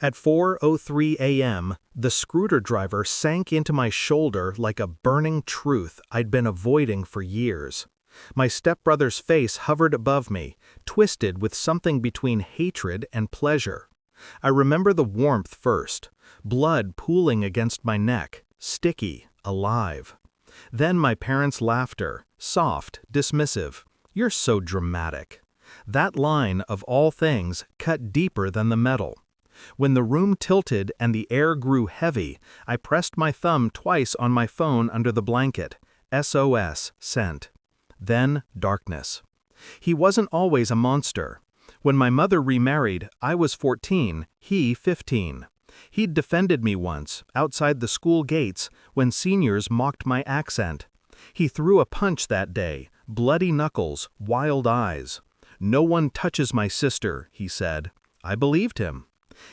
At 4:03 a.m., the screwdriver sank into my shoulder like a burning truth I'd been avoiding for years. My stepbrother's face hovered above me, twisted with something between hatred and pleasure. I remember the warmth first, blood pooling against my neck, sticky, alive. Then my parents' laughter, soft, dismissive. "You're so dramatic." That line, of all things, cut deeper than the metal. When the room tilted and the air grew heavy, I pressed my thumb twice on my phone under the blanket. SOS, sent. Then darkness. He wasn't always a monster. When my mother remarried, I was 14, he 15. He'd defended me once, outside the school gates, when seniors mocked my accent. He threw a punch that day, bloody knuckles, wild eyes. "No one touches my sister," he said. I believed him.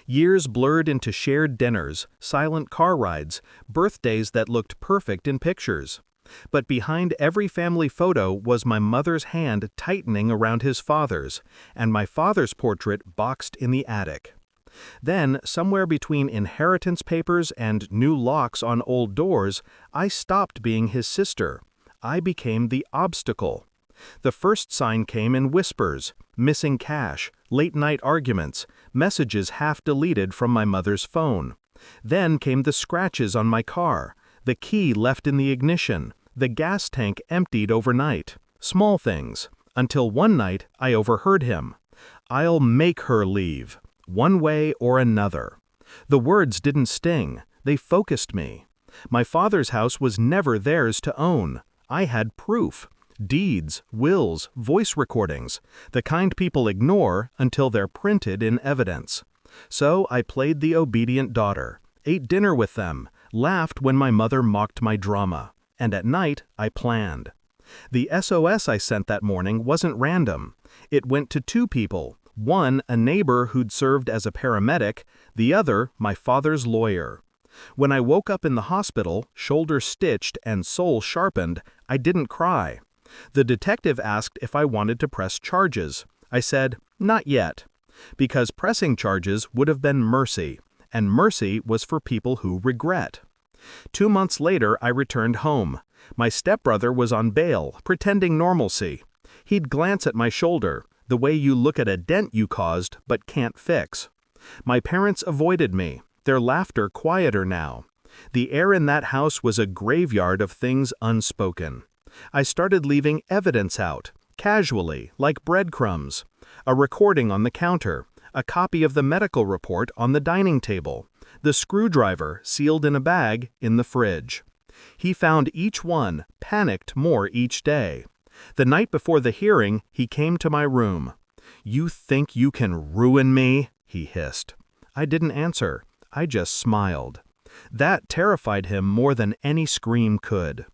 Years blurred into shared dinners, silent car rides, birthdays that looked perfect in pictures. But behind every family photo was my mother's hand tightening around his father's, and my father's portrait boxed in the attic. Then, somewhere between inheritance papers and new locks on old doors, I stopped being his sister. I became the obstacle. The first sign came in whispers, missing cash, late-night arguments, messages half-deleted from my mother's phone. Then came the scratches on my car, the key left in the ignition, the gas tank emptied overnight. Small things, until one night I overheard him. "I'll make her leave, one way or another." The words didn't sting, they focused me. My father's house was never theirs to own. I had proof. Deeds, wills, voice recordings, the kind people ignore until they're printed in evidence. So I played the obedient daughter, ate dinner with them, laughed when my mother mocked my drama, and at night I planned. The SOS I sent that morning wasn't random. It went to two people, one a neighbor who'd served as a paramedic, the other my father's lawyer. When I woke up in the hospital, shoulder stitched and soul sharpened, I didn't cry. The detective asked if I wanted to press charges. I said, not yet, because pressing charges would have been mercy, and mercy was for people who regret. 2 months later, I returned home. My stepbrother was on bail, pretending normalcy. He'd glance at my shoulder, the way you look at a dent you caused but can't fix. My parents avoided me, their laughter quieter now. The air in that house was a graveyard of things unspoken. I started leaving evidence out, casually, like breadcrumbs. A recording on the counter, a copy of the medical report on the dining table, the screwdriver sealed in a bag in the fridge. He found each one, panicked more each day. The night before the hearing, he came to my room. "You think you can ruin me?" he hissed. I didn't answer. I just smiled. That terrified him more than any scream could.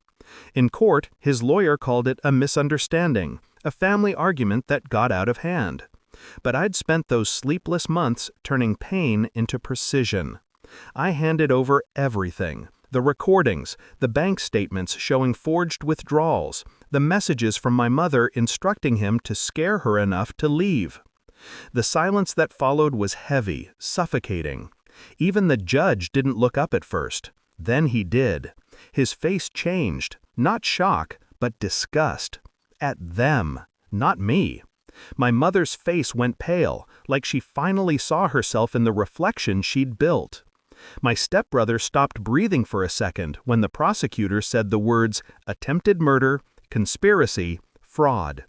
In court, his lawyer called it a misunderstanding, a family argument that got out of hand. But I'd spent those sleepless months turning pain into precision. I handed over everything, the recordings, the bank statements showing forged withdrawals, the messages from my mother instructing him to scare her enough to leave. The silence that followed was heavy, suffocating. Even the judge didn't look up at first. Then he did. His face changed, not shock, but disgust. At them, not me. My mother's face went pale, like she finally saw herself in the reflection she'd built. My stepbrother stopped breathing for a second when the prosecutor said the words attempted murder, conspiracy, fraud.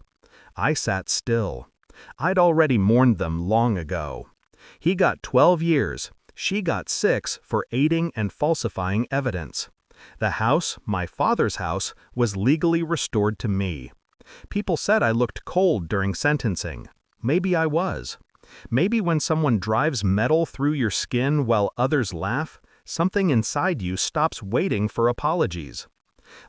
I sat still. I'd already mourned them long ago. He got 12 years. She got 6 for aiding and falsifying evidence. The house, my father's house, was legally restored to me. People said I looked cold during sentencing. Maybe I was. Maybe when someone drives metal through your skin while others laugh, something inside you stops waiting for apologies.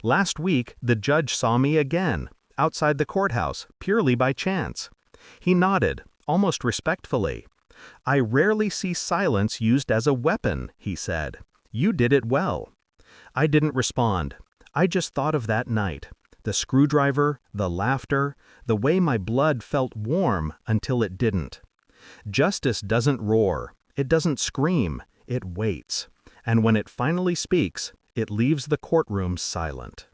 Last week, the judge saw me again, outside the courthouse, purely by chance. He nodded, almost respectfully. "I rarely see silence used as a weapon," he said. "You did it well." I didn't respond. I just thought of that night. The screwdriver, the laughter, the way my blood felt warm until it didn't. Justice doesn't roar. It doesn't scream, it waits. And when it finally speaks, it leaves the courtroom silent.